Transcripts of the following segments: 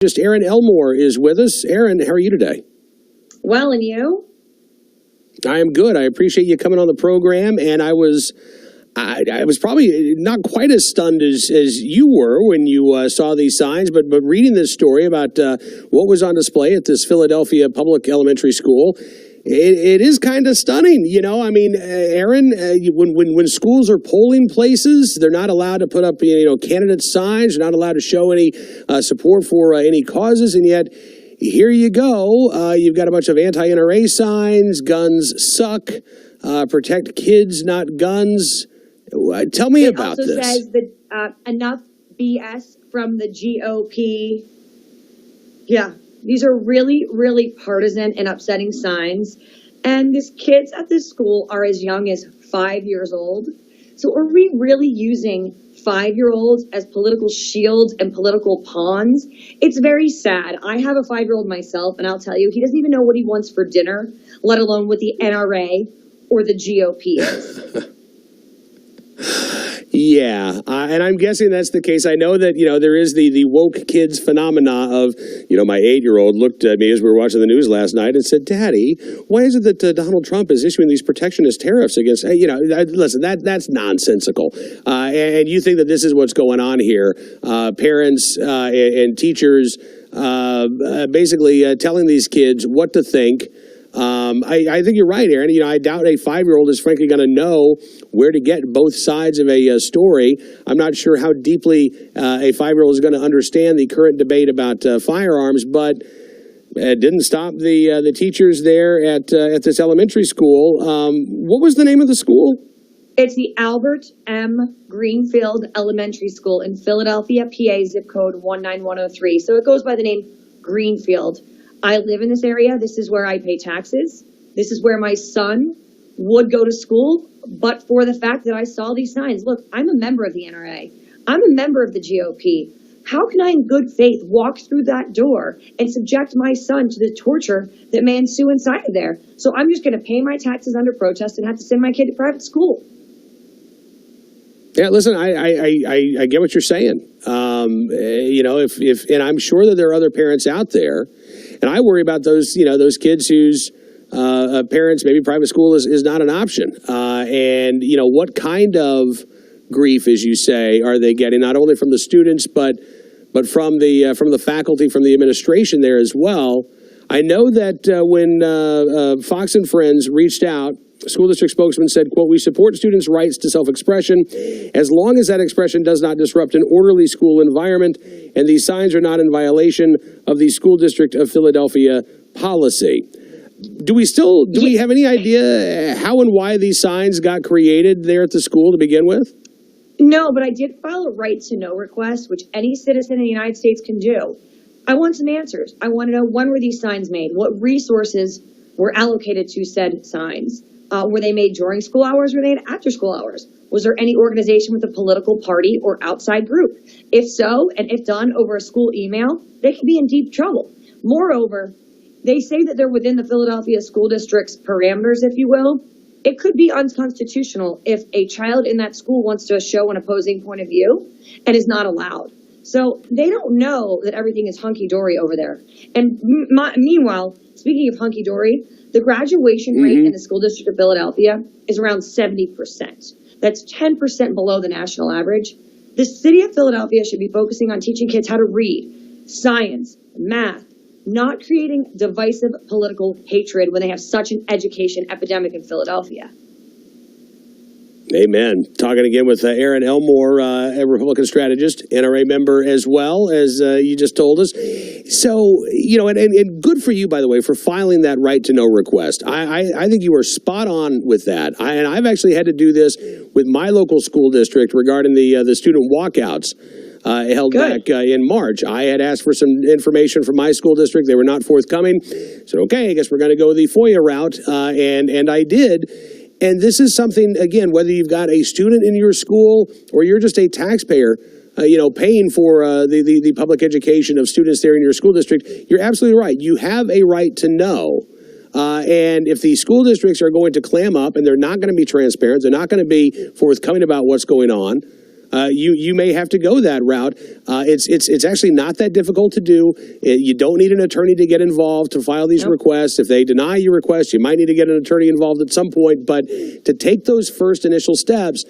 Just Erin Elmore is with us. Erin, how are you today? Well, and you? I am good. I appreciate you coming on the program, and I was probably not quite as stunned as you were when you saw these signs, but reading this story about what was on display at this Philadelphia public elementary school, it is kind of stunning. You know, I mean, Erin, when schools are polling places, they're not allowed to put up candidate signs. They're not allowed to show any support for any causes, and yet here you go. You've got a bunch of anti-NRA signs. Guns suck. Protect kids, not guns. Tell me about this. It also says that enough BS from the GOP. Yeah, these are really, really partisan and upsetting signs. And these kids at this school are as young as 5 years old. So are we really using 5-year-olds as political shields and political pawns? It's very sad. I have a 5-year-old myself, and I'll tell you, he doesn't even know what he wants for dinner, let alone what the NRA or the GOP is. Yeah, and I'm guessing that's the case. I know that, there is the woke kids phenomena of, my 8-year-old looked at me as we were watching the news last night and said, Daddy, why is it that Donald Trump is issuing these protectionist tariffs against, listen, that's nonsensical. And you think that this is what's going on here. Parents and teachers basically telling these kids what to think. I think you're right, Erin. I doubt a 5-year-old is frankly going to know where to get both sides of a story. I'm not sure how deeply a 5-year-old is going to understand the current debate about firearms, but it didn't stop the teachers there at this elementary school. What was the name of the school? It's the Albert M. Greenfield Elementary School in Philadelphia, PA, zip code 19103. So it goes by the name Greenfield. I live in this area. This is where I pay taxes. This is where my son would go to school, but for the fact that I saw these signs. Look, I'm a member of the NRA. I'm a member of the GOP. How can I in good faith walk through that door and subject my son to the torture that may ensue inside of there? So I'm just going to pay my taxes under protest and have to send my kid to private school. Yeah, listen, I get what you're saying. If and I'm sure that there are other parents out there, and I worry about those kids whose parents, maybe private school is not an option. And what kind of grief, as you say, are they getting? Not only from the students, but from the faculty, from the administration there as well. I know that when Fox and Friends reached out, school district spokesman said, quote, "We support students' rights to self-expression as long as that expression does not disrupt an orderly school environment, and these signs are not in violation of the School District of Philadelphia policy." Do we have any idea how and why these signs got created there at the school to begin with? No, but I did file a right to know request, which any citizen in the United States can do. I want some answers. I want to know, when were these signs made? What resources were allocated to said signs? Were they made during school hours? Were they made after school hours? Was there any organization with a political party or outside group? If so, and if done over a school email, they could be in deep trouble. Moreover, they say that they're within the Philadelphia School District's parameters, if you will. It could be unconstitutional if a child in that school wants to show an opposing point of view and is not allowed. So they don't know that everything is hunky-dory over there. And meanwhile, speaking of hunky-dory, the graduation rate in the School District of Philadelphia is around 70%. That's 10% below the national average. The city of Philadelphia should be focusing on teaching kids how to read, science, math, not creating divisive political hatred when they have such an education epidemic in Philadelphia. Amen. Talking again with Erin Elmore, a Republican strategist, NRA member as well, as you just told us. So, and good for you, by the way, for filing that right to know request. I think you are spot on with that. And I've actually had to do this with my local school district regarding the student walkouts held back in March. I had asked for some information from my school district. They were not forthcoming. So, okay, I guess we're going to go the FOIA route. And I did. And this is something, again, whether you've got a student in your school or you're just a taxpayer, paying for the public education of students there in your school district, you're absolutely right. You have a right to know. And if the school districts are going to clam up and they're not going to be transparent, they're not going to be forthcoming about what's going on, you may have to go that route. It's actually not that difficult to do. You don't need an attorney to get involved to file these requests. If they deny your request, you might need to get an attorney involved at some point. But to take those first initial steps,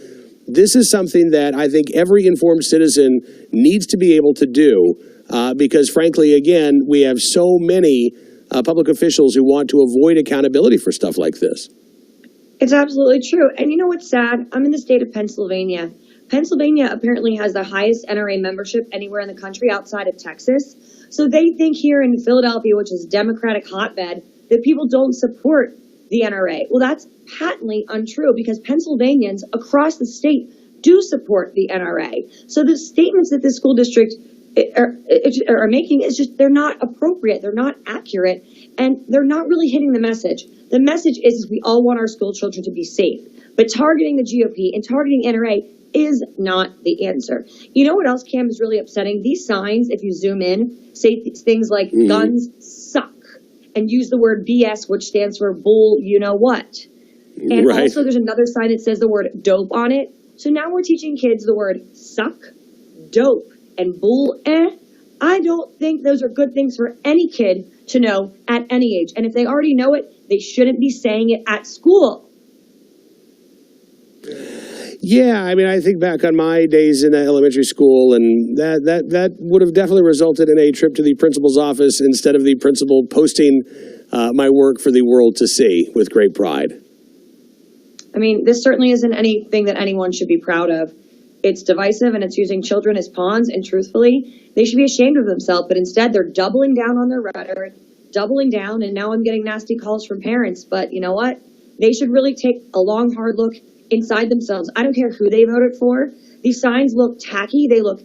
this is something that I think every informed citizen needs to be able to do because, frankly, again, we have so many public officials who want to avoid accountability for stuff like this. It's absolutely true. And you know what's sad? I'm in the state of Pennsylvania. Pennsylvania apparently has the highest NRA membership anywhere in the country outside of Texas. So they think here in Philadelphia, which is a Democratic hotbed, that people don't support the NRA. Well, that's patently untrue because Pennsylvanians across the state do support the NRA. So the statements that the school district are making is just, they're not appropriate, they're not accurate, and they're not really hitting the message. The message is we all want our school children to be safe, but targeting the GOP and targeting NRA is not the answer. You know what else, Cam, is really upsetting? These signs, if you zoom in, say things like guns suck and use the word BS, which stands for bull, you know what. And also there's another sign that says the word dope on it. So now we're teaching kids the word suck, dope, and bull. I don't think those are good things for any kid to know at any age. And if they already know it, they shouldn't be saying it at school. Yeah, I mean, I think back on my days in elementary school, and that would have definitely resulted in a trip to the principal's office instead of the principal posting my work for the world to see with great pride. I mean, this certainly isn't anything that anyone should be proud of. It's divisive and it's using children as pawns, and truthfully, they should be ashamed of themselves, but instead they're doubling down on their rhetoric, doubling down, and now I'm getting nasty calls from parents, but you know what? They should really take a long, hard look inside themselves. I don't care who they voted for. These signs look tacky. They look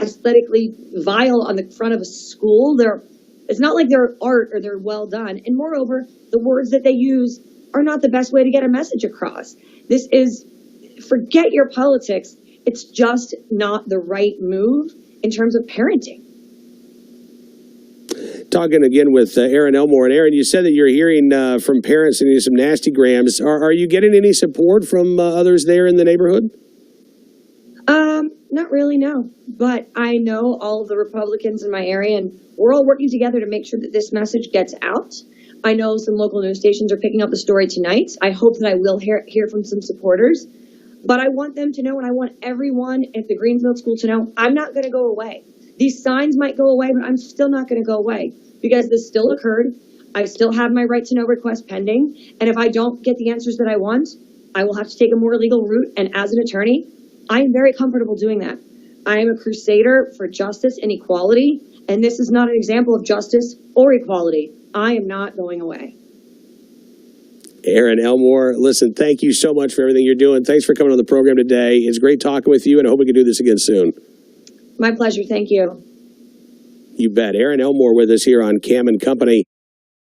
aesthetically vile on the front of a school. It's not like they're art or they're well done. And moreover, the words that they use are not the best way to get a message across. This is, forget your politics. It's just not the right move in terms of parenting. Talking again with Erin Elmore. And Erin, you said that you're hearing from parents and some nasty grams. Are you getting any support from others there in the neighborhood? Not really, no. But I know all of the Republicans in my area, and we're all working together to make sure that this message gets out. I know some local news stations are picking up the story tonight. I hope that I will hear from some supporters. But I want them to know, and I want everyone at the Greenfield School to know, I'm not going to go away. These signs might go away, but I'm still not going to go away because this still occurred. I still have my right to know request pending. And if I don't get the answers that I want, I will have to take a more legal route. And as an attorney, I am very comfortable doing that. I am a crusader for justice and equality. And this is not an example of justice or equality. I am not going away. Erin Elmore, listen, thank you so much for everything you're doing. Thanks for coming on the program today. It's great talking with you, and I hope we can do this again soon. My pleasure. Thank you. You bet. Erin Elmore with us here on Cam and Company.